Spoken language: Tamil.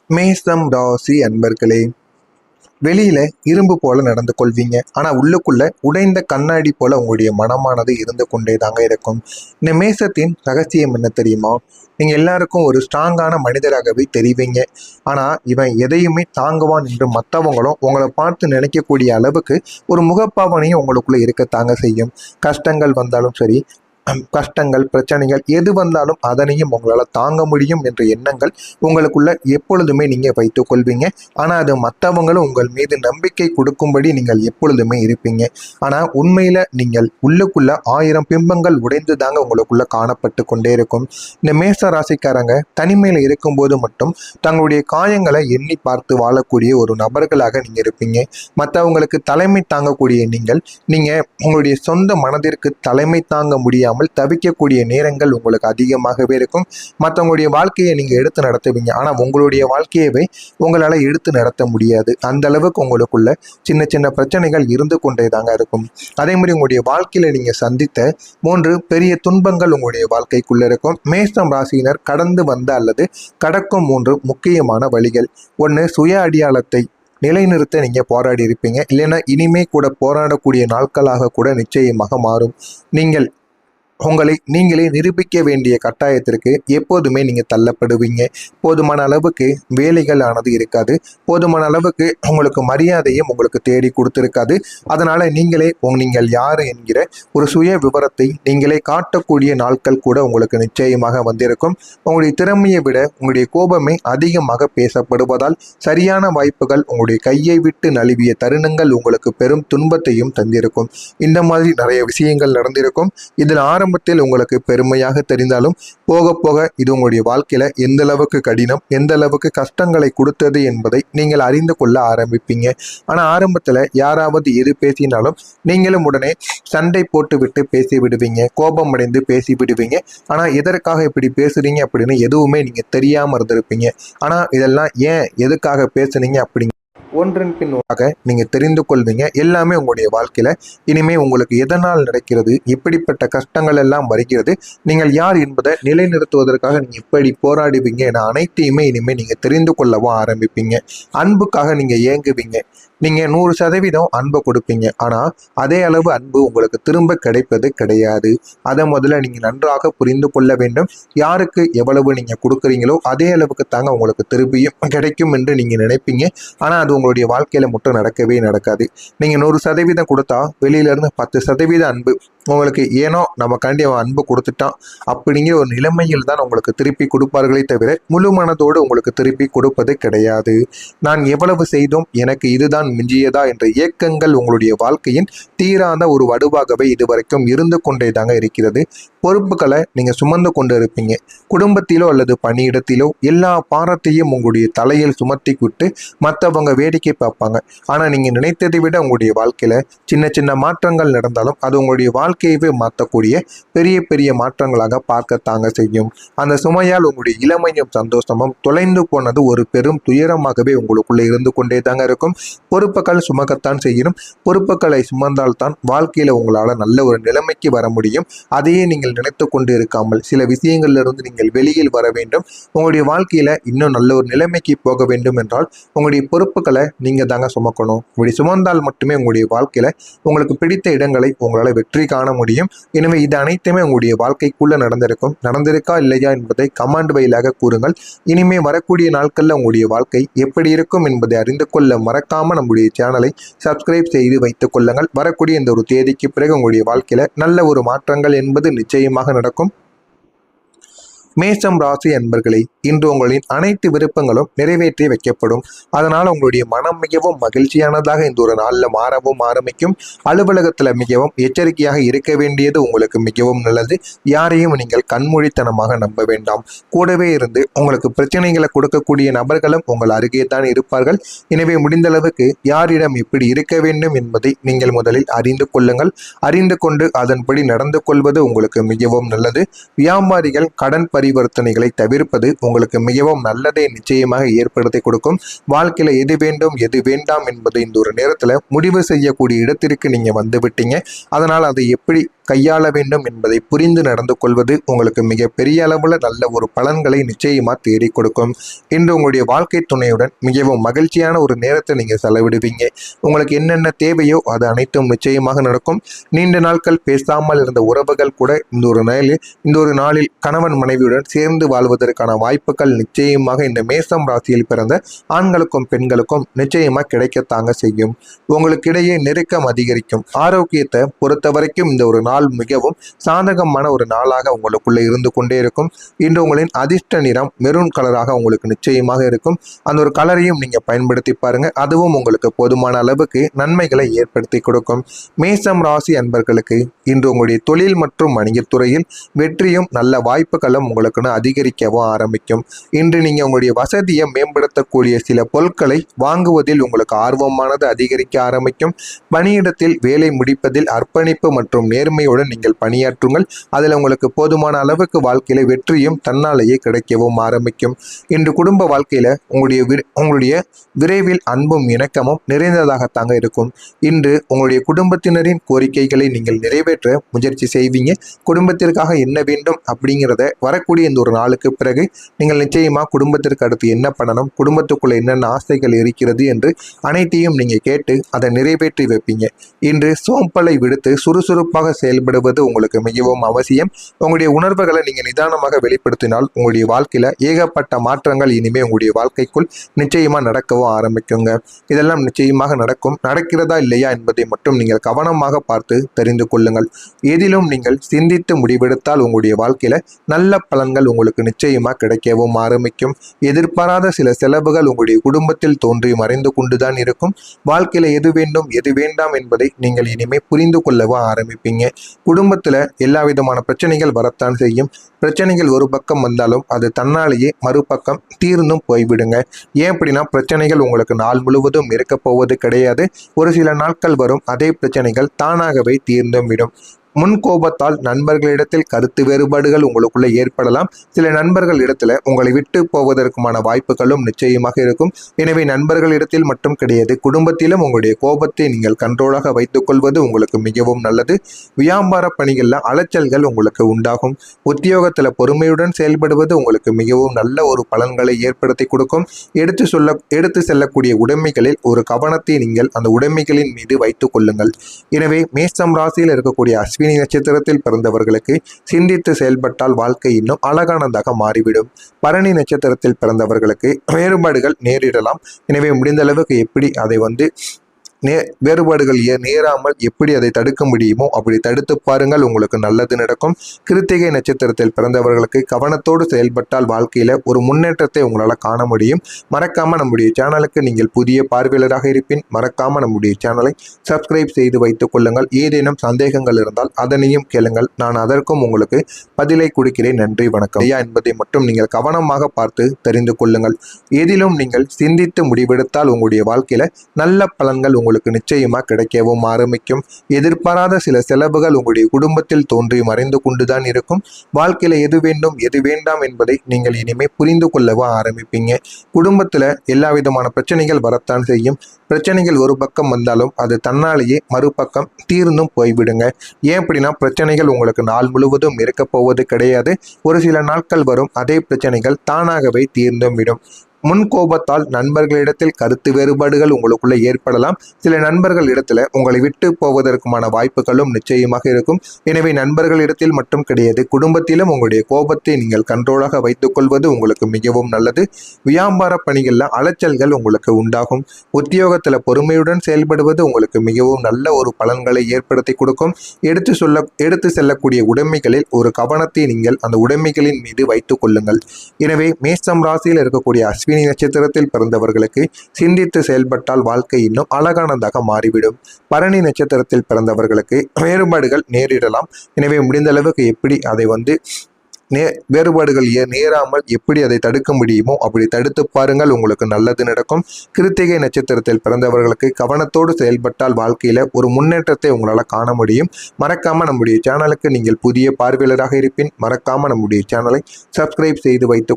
மேசம் ராசி அன்பர்களே, வெளியில இரும்பு போல நடந்து கொள்வீங்க. ஆனா உள்ளுக்குள்ள உடைந்த கண்ணாடி போல உங்களுடைய மனமானது இருந்து கொண்டே தாங்க இருக்கும். இந்த மேசத்தின் ரகசியம் என்ன தெரியுமா? நீங்க எல்லாருக்கும் ஒரு ஸ்ட்ராங்கான மனிதராகவே தெரிவீங்க. ஆனா இவன் எதையுமே தாங்குவான் என்று மற்றவங்களும் உங்களை பார்த்து நினைக்கக்கூடிய அளவுக்கு ஒரு முகப்பாவனையும் உங்களுக்குள்ள இருக்கத்தாங்க செய்யும். கஷ்டங்கள் வந்தாலும் சரி, கஷ்டங்கள் பிரச்சனைகள் எது வந்தாலும் அதனையும் உங்களால் தாங்க முடியும் என்ற எண்ணங்கள் உங்களுக்குள்ள எப்பொழுதுமே நீங்க வைத்துக் கொள்வீங்க. ஆனா அது மற்றவங்களும் உங்கள் மீது நம்பிக்கை கொடுக்கும்படி நீங்கள் எப்பொழுதுமே இருப்பீங்க. ஆனா உண்மையில நீங்கள் உள்ளுக்குள்ள 1000 பிம்பங்கள் உடைந்து தாங்க உங்களுக்குள்ள காணப்பட்டு கொண்டே இருக்கும். இந்த மேச ராசிக்காரங்க தனிமையில இருக்கும்போது மட்டும் தங்களுடைய காயங்களை எண்ணி பார்த்து வாழக்கூடிய ஒரு நபர்களாக நீங்க இருப்பீங்க. மற்றவங்களுக்கு தலைமை தாங்கக்கூடிய நீங்க உங்களுடைய சொந்த மனதிற்கு தலைமை தாங்க முடியாம தவிக்கக்கூடிய நேரங்கள் உங்களுக்கு அதிகமாகவே இருக்கும். மற்றவங்களுடைய வாழ்க்கையை நீங்க எடுத்து நடத்துவீங்க. ஆனா உங்களுடைய வாழ்க்கையவே உங்களால எடுத்து நடத்த முடியாது. அந்த அளவுக்கு உங்களுக்குள்ள சின்ன சின்ன பிரச்சனைகள் இருந்து கொண்டே தாங்க இருக்கும். அதே மாதிரி உங்களுடைய வாழ்க்கையில நீங்க சந்தித்த 3 பெரிய துன்பங்கள் உங்களுடைய வாழ்க்கைக்குள்ள இருக்கும். மேஷம் ராசியினர் கடந்து வந்த அல்லது கடக்கும் 3 முக்கியமான வழிகள். ஒன்று, சுய அடையாளத்தை நிலைநிறுத்த நீங்க போராடி இருப்பீங்க. இல்லைன்னா இனிமே கூட போராடக்கூடிய நாட்களாக கூட நிச்சயமாக மாறும். நீங்கள் உங்களை நீங்களே நிரூபிக்க வேண்டிய கட்டாயத்திற்கு எப்போதுமே நீங்க தள்ளப்படுவீங்க. போதுமான அளவுக்கு வேலைகள் ஆனது இருக்காது. போதுமான அளவுக்கு உங்களுக்கு மரியாதையும் உங்களுக்கு தேடி கொடுத்திருக்காது. அதனால நீங்கள் யாரு என்கிற ஒரு சுய விவரத்தை நீங்களே காட்டக்கூடிய நாட்கள் கூட உங்களுக்கு நிச்சயமாக வந்திருக்கும். உங்களுடைய திறமையை விட உங்களுடைய கோபமே அதிகமாக பேசப்படுவதால் சரியான வாய்ப்புகள் உங்களுடைய கையை விட்டு நழுவிய தருணங்கள் உங்களுக்கு பெரும் துன்பத்தையும் தந்திருக்கும். இந்த மாதிரி நிறைய விஷயங்கள் நடந்திருக்கும். இதில் ஆரம்பத்தில் உங்களுக்கு பெருமையாக தெரிந்தாலும் போக போக இது உங்களுடைய வாழ்க்கையில எந்த அளவுக்கு கடினம், எந்த அளவுக்கு கஷ்டங்களை கொடுத்தது என்பதை நீங்கள் அறிந்து கொள்ள ஆரம்பிப்பீங்க. ஆனா ஆரம்பத்துல யாராவது எது பேசினாலும் நீங்களும் உடனே சண்டை போட்டு விட்டு பேசி விடுவீங்க, கோபம் அடைந்து பேசி விடுவீங்க. ஆனா எதற்காக இப்படி பேசுறீங்க அப்படின்னு எதுவுமே நீங்க தெரியாம இருந்திருப்பீங்க. ஆனா இதெல்லாம் ஏன் எதுக்காக பேசுனீங்க அப்படி ஒன்றன் பின் நீங்க தெரிந்து கொள்வீங்க. எல்லாமே உங்களுடைய வாழ்க்கையில இனிமே உங்களுக்கு எதனால் நடக்கிறது, எப்படிப்பட்ட கஷ்டங்கள் எல்லாம் வருகிறது, நீங்கள் யார் என்பதை நிலைநிறுத்துவதற்காக நீங்க எப்படி போராடுவீங்க என அனைத்தையுமே இனிமே நீங்க தெரிந்து கொள்ளவும் ஆரம்பிப்பீங்க. அன்புக்காக நீங்க ஏங்குவீங்க. நீங்க 100% அன்பை கொடுப்பீங்க. ஆனா அதே அளவு அன்பு உங்களுக்கு திரும்ப கிடைப்பது கிடையாது. அதை முதல்ல நீங்க நன்றாக புரிந்து கொள்ள வேண்டும். யாருக்கு எவ்வளவு நீங்க கொடுக்குறீங்களோ அதே அளவுக்கு தாங்க உங்களுக்கு திரும்பியும் கிடைக்கும் என்று நீங்க நினைப்பீங்க. ஆனா அது உங்களுடைய வாழ்க்கையில மட்டும் நடக்கவே நடக்காது. நீங்க 100% கொடுத்தா வெளியில இருந்து 10% அன்பு உங்களுக்கு ஏனோ நமக்காண்டி அவன் அன்பு கொடுத்துட்டான் அப்படிங்கிற ஒரு நிலைமையில் தான் உங்களுக்கு திருப்பி கொடுப்பார்களே தவிர முழு மனதோடு உங்களுக்கு திருப்பி கொடுப்பது கிடையாது. நான் எவ்வளவு செய்தோம், எனக்கு இதுதான் மிஞ்சியதா என்ற இயக்கங்கள் உங்களுடைய வாழ்க்கையின் தீராத ஒரு வடுவாகவே இதுவரைக்கும் இருந்து கொண்டே தாங்க இருக்கிறது. பொறுப்புகளை நீங்க சுமந்து கொண்டு இருப்பீங்க. குடும்பத்திலோ அல்லது பணியிடத்திலோ எல்லா பாரத்தையும் உங்களுடைய தலையில் சுமத்தி விட்டு மற்றவங்க வேடிக்கை பார்ப்பாங்க. ஆனா நீங்க நினைத்ததை விட உங்களுடைய வாழ்க்கையில சின்ன சின்ன மாற்றங்கள் நடந்தாலும் அது உங்களுடைய வாழ்க்கையவே மாற்றக்கூடிய பெரிய பெரிய மாற்றங்களாக பார்க்கத்தாங்க செய்யும். அந்த சுமையால் உங்களுடைய இளமையும் சந்தோஷமும் தொலைந்து போனது ஒரு பெரும் துயரமாகவே உங்களுக்குள்ள இருந்து கொண்டே தாங்க இருக்கும். பொறுப்புகள் சுமக்கத்தான் செய்யணும். பொறுப்புகளை சுமந்தால்தான் வாழ்க்கையில உங்களால நல்ல ஒரு நிலைமைக்கு வர முடியும். அதையே நீங்கள் நினைத்து கொண்டு இருக்காமல் சில விஷயங்கள்ல இருந்து நீங்கள் வெளியில் வர வேண்டும். உங்களுடைய வாழ்க்கையில இன்னும் நல்ல ஒரு நிலைமைக்கு போக வேண்டும் என்றால் உங்களுடைய பொறுப்புகளை நீங்க தாங்க சுமக்கணும். இப்படி சுமந்தால் மட்டுமே உங்களுடைய வாழ்க்கையில உங்களுக்கு பிடித்த இடங்களை உங்களால வெற்றி காண முடியும். எனவே இது அனைத்துமே உங்களுடைய வாழ்க்கைக்குள்ள நடந்திருக்கும். நடந்திருக்கா இல்லையா என்பதை கமெண்ட் வாயிலாக கூறுங்கள். இனிமே வரக்கூடிய நாட்கள்ல உங்களுடைய வாழ்க்கை எப்படி இருக்கும் என்பதை அறிந்து கொள்ள மறக்காம நம்முடைய சேனலை சப்ஸ்கிரைப் செய்து வைத்துக் கொள்ளுங்கள். வரக்கூடிய இந்த ஒரு தேதிக்கு பிறகு உங்களுடைய வாழ்க்கையில நல்ல ஒரு மாற்றங்கள் என்பது நிச்சயமாக நடக்கும். மேஷம் ராசி அன்பர்களே, இன்று உங்களின் அனைத்து விருப்பங்களும் நிறைவேற்றி வைக்கப்படும். அதனால் உங்களுடைய மனம் மிகவும் மகிழ்ச்சியானதாக இந்த ஒரு நாளில் மாறவும் ஆரம்பிக்கும். அலுவலகத்தில் மிகவும் எச்சரிக்கையாக இருக்க வேண்டியது உங்களுக்கு மிகவும் நல்லது. யாரையும் நீங்கள் கண்மூடித்தனமாக நம்ப வேண்டாம். கூடவே இருந்து உங்களுக்கு பிரச்சனைகளை கொடுக்கக்கூடிய நபர்களும் உங்கள் அருகே தான் இருப்பார்கள். எனவே முடிந்த அளவுக்கு யாரிடம் எப்படி இருக்க வேண்டும் என்பதை நீங்கள் முதலில் அறிந்து கொள்ளுங்கள். அறிந்து கொண்டு அதன்படி நடந்து கொள்வது உங்களுக்கு மிகவும் நல்லது. வியாபாரிகள் கடன் பரிவர்த்தனைகளை தவிர்ப்பது உங்களுக்கு மிகவும் நல்லதை நிச்சயமாக ஏற்படுத்தி கொடுக்கும். வாழ்க்கையில எது வேண்டும் எது வேண்டாம் என்பதை இந்த ஒரு நேரத்துல முடிவு செய்யக்கூடிய இடத்திற்கு நீங்க வந்து விட்டீங்க. அதனால் அதை எப்படி கையாள வேண்டும் என்பதை புரிந்து நடந்து கொள்வது உங்களுக்கு மிகப்பெரிய அளவுல நல்ல ஒரு பலன்களை நிச்சயமா தேடி கொடுக்கும். இன்று உங்களுடைய வாழ்க்கை துணையுடன் மிகவும் மகிழ்ச்சியான ஒரு நேரத்தை நீங்க செலவிடுவீங்க. உங்களுக்கு என்னென்ன தேவையோ அது அனைத்தும் நிச்சயமாக நடக்கும். நீண்ட நாட்கள் பேசாமல் இருந்த உறவுகள் கூட இந்த ஒரு நாளில் கணவன் மனைவியுடன் சேர்ந்து வாழ்வதற்கான வாய்ப்புகள் நிச்சயமாக இந்த மேசம் ராசியில் பிறந்த ஆண்களுக்கும் பெண்களுக்கும் நிச்சயமா கிடைக்கத்தாங்க செய்யும். உங்களுக்கிடையே நெருக்கம் அதிகரிக்கும். ஆரோக்கியத்தை பொறுத்த வரைக்கும் இந்த ஒரு நாள் மிகவும் சாதகமான ஒரு நாளாக உங்களுக்குள்ள இருந்து கொண்டே இருக்கும். இன்று உங்களின் அதிர்ஷ்ட நிறம் மெரூன் கலராக உங்களுக்கு நிச்சயமாக இருக்கும். அந்த ஒரு கலரையும் நீங்க பயன்படுத்தி பாருங்க. அதுவும் உங்களுக்கு போதுமான அளவுக்கு நன்மைகளை ஏற்படுத்தி கொடுக்கும். மேசம் ராசி அன்பர்களுக்கு இன்று உங்களுடைய தொழில் மற்றும் வணிகத்துறையில் வெற்றியும் நல்ல வாய்ப்புகளும் உங்களுக்குன்னு அதிகரிக்கவும் ஆரம்பிக்கும். இன்று நீங்க உங்களுடைய வசதியை மேம்படுத்தக்கூடிய சில பொருட்களை வாங்குவதில் உங்களுக்கு ஆர்வமானது அதிகரிக்க ஆரம்பிக்கும். பணியிடத்தில் வேலை முடிப்பதில் அர்ப்பணிப்பு மற்றும் நேர்மையுடன் நீங்கள் பணியாற்றுங்கள். அதில் உங்களுக்கு போதுமான அளவுக்கு வாழ்க்கையில வெற்றியும் தன்னாலேயே கிடைக்கவும் ஆரம்பிக்கும். இன்று குடும்ப வாழ்க்கையில உங்களுடைய விரைவில் அன்பும் இணக்கமும் நிறைந்ததாகத்தாங்க இருக்கும். இன்று உங்களுடைய குடும்பத்தினரின் கோரிக்கைகளை நீங்கள் நிறைவேற்ற முயற்சி செய்வீங்க. குடும்பத்திற்காக என்ன வேண்டும் அப்படிங்கிறத வரக்கூடிய இந்த ஒரு நாளுக்கு பிறகு நீங்கள் நிச்சயமா குடும்பத்திற்கு அடுத்து என்ன பண்ணணும், குடும்பத்துக்குள்ள என்னென்ன ஆசைகள் இருக்கிறது என்று அனைத்தையும் நீங்க கேட்டு அதை நிறைவேற்றி வைப்பீங்க. இன்று சோம்பலை விடுத்து சுறுசுறுப்பாக செயல்படுவது உங்களுக்கு மிகவும் அவசியம். உங்களுடைய உணர்வுகளை நீங்க நிதானமாக வெளிப்படுத்தினால் உங்களுடைய வாழ்க்கையில ஏகப்பட்ட மாற்றங்கள் இனிமே உங்களுடைய வாழ்க்கைக்குள் நிச்சயமா நடக்கவும் ஆரம்பிக்குங்க. இதெல்லாம் நிச்சயமாக நடக்கும். நடக்கிறதா இல்லையா என்பதை மட்டும் நீங்கள் கவனமாக பார்த்து தெரிந்து கொள்ளுங்கள். எதிலும் நீங்கள் சிந்தித்து முடிவெடுத்தால் உங்களுடைய வாழ்க்கையில நல்ல பலன்கள் உங்களுக்கு நிச்சயமா கிடைக்கவும் ஆரம்பிக்கும். எதிர்பாராத சில செலவுகள் உங்களுடைய குடும்பத்தில் தோன்றி மறைந்து கொண்டுதான் இருக்கும். வாழ்க்கையில எது வேண்டும் எது வேண்டாம் என்பதை நீங்கள் இனிமே புரிந்து கொள்ளவும் ஆரம்பிப்பீங்க. குடும்பத்துல எல்லா விதமான பிரச்சனைகள் வரத்தான் செய்யும். பிரச்சனைகள் ஒரு பக்கம் வந்தாலும் அது தன்னாலேயே மறுபக்கம் தீர்ந்தும் போய்விடுங்க. ஏன் அப்படின்னா பிரச்சனைகள் உங்களுக்கு நாள் முழுவதும் இருக்க போவது கிடையாது. ஒரு சில நாட்கள் வரும், அதே பிரச்சனைகள் தானாகவே தீர்ந்தும் விடும். முன்கோபத்தால் நண்பர்களிடத்தில் கருத்து வேறுபாடுகள் உங்களுக்குள்ள ஏற்படலாம். சில நண்பர்கள் இடத்துல உங்களை விட்டு போவதற்குமான வாய்ப்புகளும் நிச்சயமாக இருக்கும். எனவே நண்பர்களிடத்தில் மட்டும் கிடையாது, குடும்பத்திலும் உங்களுடைய கோபத்தை நீங்கள் கண்ட்ரோலாக வைத்துக் கொள்வது உங்களுக்கு மிகவும் நல்லது. வியாபார பணிகள்ல அலைச்சல்கள் உங்களுக்கு உண்டாகும். உத்தியோகத்துல பொறுமையுடன் செயல்படுவது உங்களுக்கு மிகவும் நல்ல ஒரு பலன்களை ஏற்படுத்தி கொடுக்கும். எடுத்து செல்லக்கூடிய உடைமைகளில் ஒரு கவனத்தை நீங்கள் அந்த உடைமைகளின் மீது வைத்துக் கொள்ளுங்கள். எனவே மேசம் ராசியில் இருக்கக்கூடிய அஸ்வினி நட்சத்திரத்தில் பிறந்தவர்களுக்கு சிந்தித்து செயல்பட்டால் வாழ்க்கை இன்னும் அழகானதாக மாறிவிடும். பரணி நட்சத்திரத்தில் பிறந்தவர்களுக்கு வேறுபாடுகள் நேரிடலாம். எனவே முடிந்த அளவுக்கு எப்படி அதை வேறுபாடுகள் நேராமல் எப்படி அதை தடுக்க முடியுமோ அப்படி தடுத்து பாருங்கள், உங்களுக்கு நல்லது நடக்கும். கிருத்திகை நட்சத்திரத்தில் பிறந்தவர்களுக்கு கவனத்தோடு செயல்பட்டால் வாழ்க்கையில ஒரு முன்னேற்றத்தை உங்களால் காண முடியும். மறக்காம நம்முடைய சேனலுக்கு நீங்கள் புதிய பார்வையாளராக இருப்பின் மறக்காம நம்முடைய சேனலை சப்ஸ்கிரைப் செய்து வைத்துக் கொள்ளுங்கள். ஏதேனும் சந்தேகங்கள் இருந்தால் அதனையும் கேளுங்கள், நான் அதற்கும் உங்களுக்கு பதிலை கொடுக்கிறேன். நன்றி, வணக்கம் என்பதை மட்டும் நீங்கள் கவனமாக பார்த்து தெரிந்து கொள்ளுங்கள். எதிலும் நீங்கள் சிந்தித்து முடிவெடுத்தால் உங்களுடைய வாழ்க்கையில நல்ல பலன்கள் உங்களுக்கு நிச்சயமா கிடைக்கவும் ஆரம்பிக்கும். எதிர்பாராத சில செலவுகள் உங்களுடைய குடும்பத்தில் தோன்றி மறைந்து கொண்டுதான் இருக்கும். வாழ்க்கையில எது வேண்டும் எது வேண்டாம் என்பதை நீங்கள் இனிமே புரிந்து கொள்ளவும் ஆரம்பிப்பீங்க. குடும்பத்துல எல்லா விதமான பிரச்சனைகள் வரத்தான் செய்யும். பிரச்சனைகள் ஒரு பக்கம் வந்தாலும் அது தன்னாலேயே மறுபக்கம் தீர்ந்தும் போய்விடுங்க. ஏன் அப்படின்னா பிரச்சனைகள் உங்களுக்கு நாள் முழுவதும் இருக்க போவது கிடையாது. ஒரு சில நாட்கள் வரும், அதே பிரச்சனைகள் தானாகவே தீர்ந்தும் விடும். முன்கோபத்தால் நண்பர்களிடத்தில் கருத்து வேறுபாடுகள் உங்களுக்குள்ள ஏற்படலாம். சில நண்பர்கள் இடத்துல உங்களை விட்டு போவதற்குமான வாய்ப்புகளும் நிச்சயமாக இருக்கும். எனவே நண்பர்களிடத்தில் மட்டும் கிடையாது, குடும்பத்திலும் உங்களுடைய கோபத்தை நீங்கள் கண்ட்ரோலாக வைத்துக் கொள்வது உங்களுக்கு மிகவும் நல்லது. வியாபார பணிகள்ல அலைச்சல்கள் உங்களுக்கு உண்டாகும். உத்தியோகத்துல பொறுமையுடன் செயல்படுவது உங்களுக்கு மிகவும் நல்ல ஒரு பலன்களை ஏற்படுத்தி கொடுக்கும். எடுத்து செல்லக்கூடிய உடைமைகளில் ஒரு கவனத்தை நீங்கள் அந்த உடைமைகளின் மீது வைத்துக் கொள்ளுங்கள். எனவே மேசம் ராசியில் இருக்கக்கூடிய அஸ்வினி நட்சத்திரத்தில் பிறந்தவர்களுக்கு சிந்தித்து செயல்பட்டால் வாழ்க்கை இன்னும் அழகானதாக மாறிவிடும். பரணி நட்சத்திரத்தில் பிறந்தவர்களுக்கு வேறுபாடுகள் நேரிடலாம். எனவே முடிந்த அளவுக்கு எப்படி அதை வேறுபாடுகள் நேராமல் எப்படி அதை தடுக்க முடியுமோ அப்படி தடுத்து பாருங்கள், உங்களுக்கு நல்லது நடக்கும். கிருத்திகை நட்சத்திரத்தில் பிறந்தவர்களுக்கு கவனத்தோடு செயல்பட்டால் வாழ்க்கையில ஒரு முன்னேற்றத்தை உங்களால் காண முடியும். மறக்காம நம்முடைய சேனலுக்கு நீங்கள் புதிய பார்வையாளராக இருப்பின் மறக்காம நம்முடைய சேனலை சப்ஸ்கிரைப் செய்து வைத்து